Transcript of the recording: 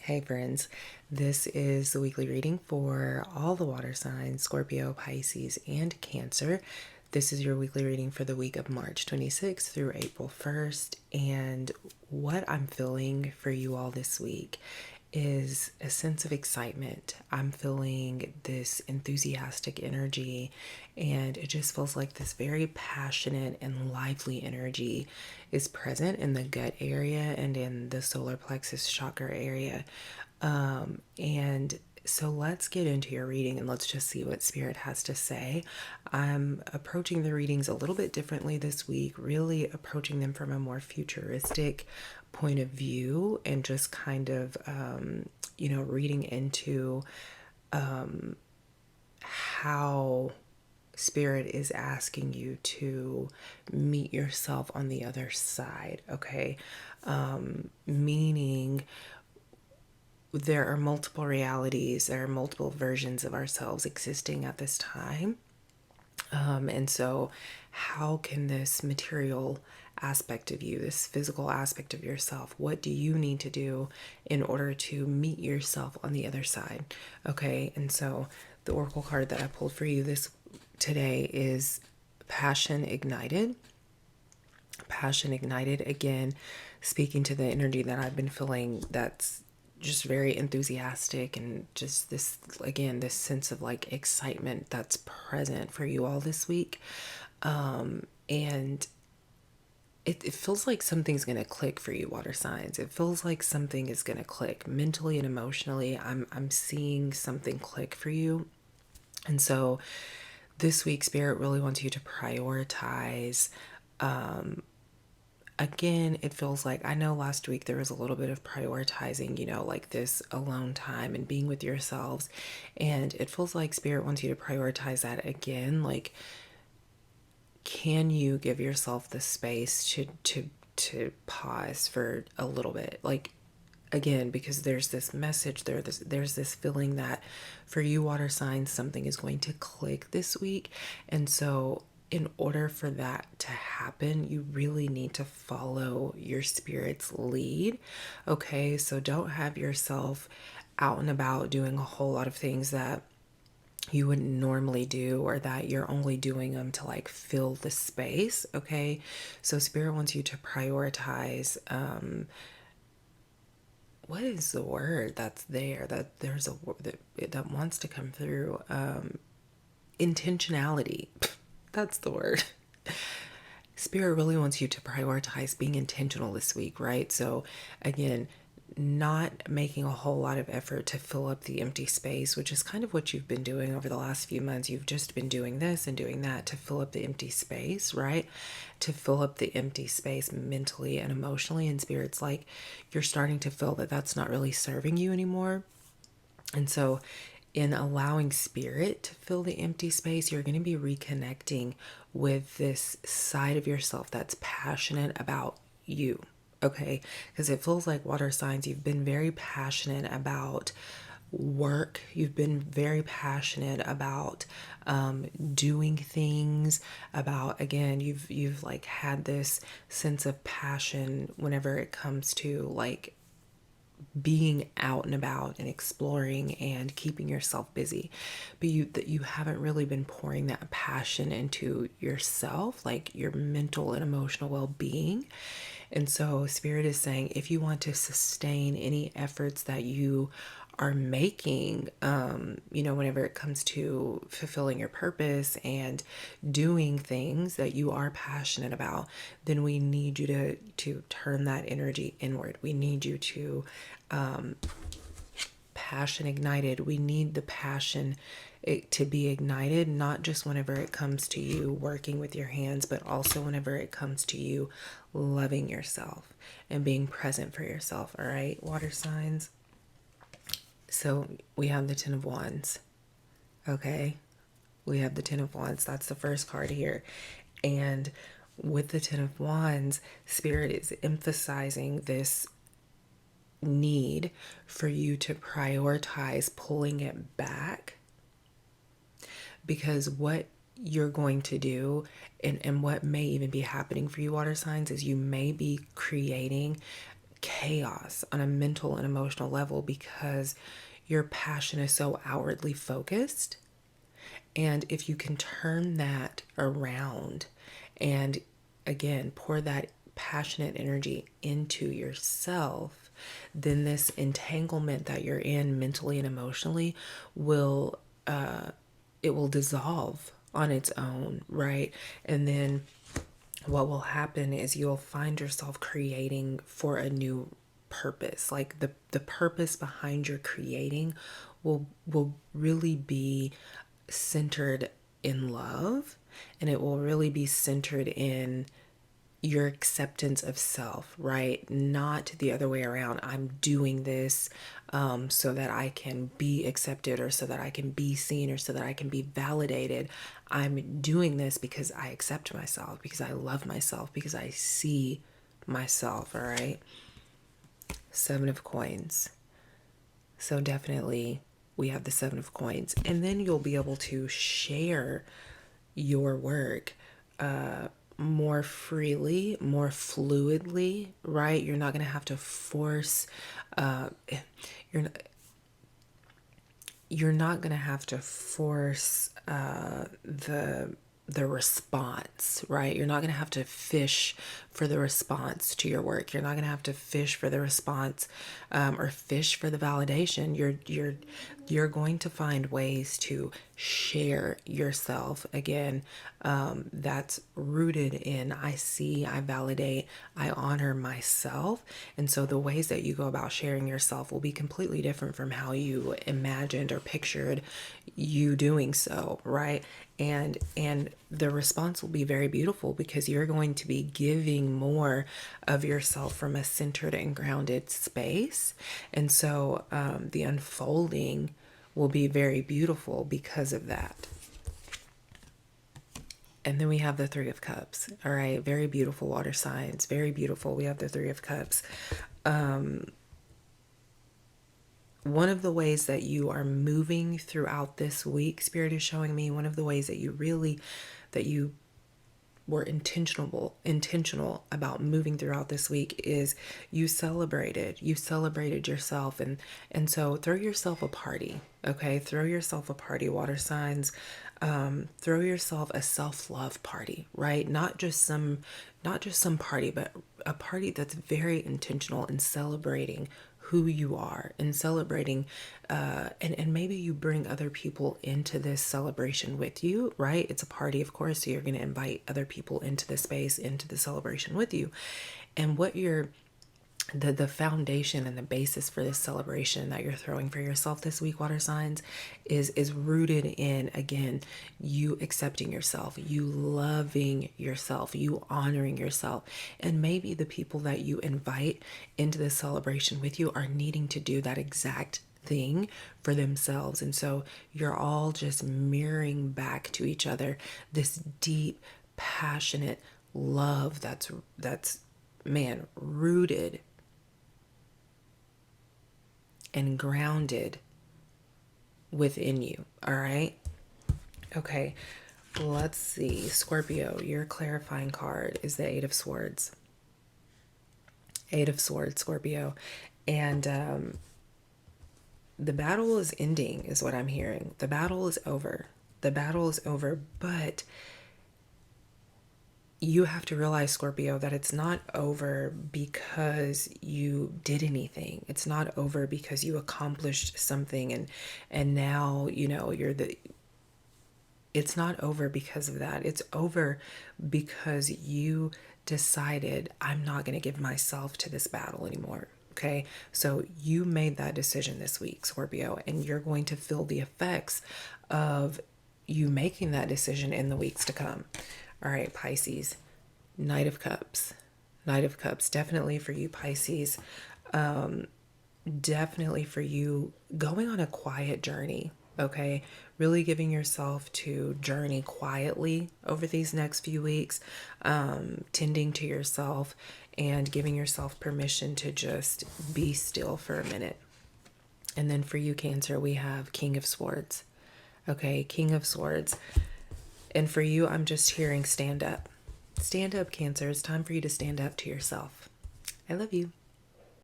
Hey friends, this is the weekly reading for all the water signs, Scorpio, Pisces, and Cancer. This is your weekly reading for the week of March 26th through April 1st. And what I'm feeling for you all this week is a sense of excitement. I'm feeling this enthusiastic energy, and it just feels like this very passionate and lively energy is present in the gut area and in the solar plexus chakra area. And so let's get into your reading and let's just see what Spirit has to say. I'm approaching the readings a little bit differently this week, really approaching them from a more futuristic point of view and just kind of, reading into how Spirit is asking you to meet yourself on the other side, okay? Meaning, there are multiple realities, there are multiple versions of ourselves existing at this time. And so, how can this material aspect of you, this physical aspect of yourself, what do you need to do in order to meet yourself on the other side? Okay, and so the oracle card that I pulled for you this today is Passion Ignited. Passion Ignited, again, speaking to the energy that I've been feeling that's just very enthusiastic and just this, again, this sense of like excitement that's present for you all this week. And it feels like something's going to click for you, water signs. It feels like something is going to click mentally and emotionally. I'm seeing something click for you. And so this week, Spirit really wants you to prioritize. Again, it feels like, I know last week there was a little bit of prioritizing, like this alone time and being with yourselves. And it feels like Spirit wants you to prioritize that again. Like, can you give yourself the space to pause for a little bit? Like, again, because there's this message there, there's this feeling that for you water signs, something is going to click this week. And so in order for that to happen, you really need to follow your spirit's lead. Okay, so don't have yourself out and about doing a whole lot of things that you wouldn't normally do, or that you're only doing them to like fill the space. Okay, so Spirit wants you to prioritize. What is the word that's there, that there's a word that wants to come through? Intentionality. That's the word. Spirit really wants you to prioritize being intentional this week, right? So again, not making a whole lot of effort to fill up the empty space, which is kind of what you've been doing over the last few months. You've just been doing this and doing that to fill up the empty space, right? To fill up the empty space mentally and emotionally. And Spirit's like, you're starting to feel that that's not really serving you anymore. And so, in allowing Spirit to fill the empty space, you're going to be reconnecting with this side of yourself that's passionate about you. Okay, because it feels like water signs, you've been very passionate about work. You've been very passionate about doing things. About, again, you've like had this sense of passion whenever it comes to like being out and about and exploring and keeping yourself busy, but you haven't really been pouring that passion into yourself, like your mental and emotional well-being. And so Spirit is saying, if you want to sustain any efforts that you are making, whenever it comes to fulfilling your purpose and doing things that you are passionate about, then we need you to turn that energy inward. We need you to passion ignited. We need the passion to be ignited, not just whenever it comes to you working with your hands, but also whenever it comes to you loving yourself and being present for yourself. All right, water signs. So we have the Ten of Wands. Okay, we have the Ten of Wands. That's the first card here. And with the Ten of Wands, Spirit is emphasizing this need for you to prioritize pulling it back, because what you're going to do, and what may even be happening for you water signs, is you may be creating chaos on a mental and emotional level because your passion is so outwardly focused. And if you can turn that around and again pour that passionate energy into yourself, then this entanglement that you're in mentally and emotionally will it will dissolve on its own, right? And then what will happen is you'll find yourself creating for a new purpose. Like the purpose behind your creating will really be centered in love, and it will really be centered in your acceptance of self, right? Not the other way around. I'm doing this so that I can be accepted, or so that I can be seen, or so that I can be validated. I'm doing this because I accept myself, because I love myself, because I see myself, all right? Seven of Coins. So definitely we have the Seven of Coins. And then you'll be able to share your work more freely, more fluidly, right? You're not going to have to force, you're not, you're not going to have to force the response, right? You're not going to have to fish for the response to your work. You're not going to have to fish for the response or fish for the validation. You're going to find ways to share yourself again. That's rooted in I see, I validate, I honor myself. And so the ways that you go about sharing yourself will be completely different from how you imagined or pictured you doing so, right? And the response will be very beautiful because you're going to be giving more of yourself from a centered and grounded space. And so the unfolding will be very beautiful because of that. And then we have the Three of Cups. All right, very beautiful water signs, very beautiful. We have the Three of Cups. One of the ways that you are moving throughout this week, Spirit is showing me, one of the ways that you were intentional about moving throughout this week is you celebrated yourself. And so throw yourself a party. Okay, throw yourself a party, water signs. Throw yourself a self-love party, right? Not just some party, but a party that's very intentional in celebrating who you are and celebrating and maybe you bring other people into this celebration with you, right? It's a party, of course, so you're going to invite other people into the space, into the celebration with you. And what you're the foundation and the basis for this celebration that you're throwing for yourself this week, water signs, is rooted in, again, you accepting yourself, you loving yourself, you honoring yourself. And maybe the people that you invite into this celebration with you are needing to do that exact thing for themselves. And so you're all just mirroring back to each other this deep, passionate love that's man, rooted and grounded within you. All right. Okay. Let's see. Scorpio, your clarifying card is the Eight of Swords. Eight of Swords, Scorpio. And the battle is ending, is what I'm hearing. The battle is over. The battle is over. But you have to realize, Scorpio, that it's not over because you did anything. It's not over because you accomplished something and now, it's not over because of that. It's over because you decided, I'm not going to give myself to this battle anymore. Okay. So you made that decision this week, Scorpio, and you're going to feel the effects of you making that decision in the weeks to come. All right, Pisces, Knight of Cups. Knight of Cups, definitely for you, Pisces. Definitely for you going on a quiet journey, okay? Really giving yourself to journey quietly over these next few weeks, tending to yourself and giving yourself permission to just be still for a minute. And then for you, Cancer, we have King of Swords. Okay, King of Swords. And for you, I'm just hearing stand up. Stand up, Cancer. It's time for you to stand up to yourself. I love you.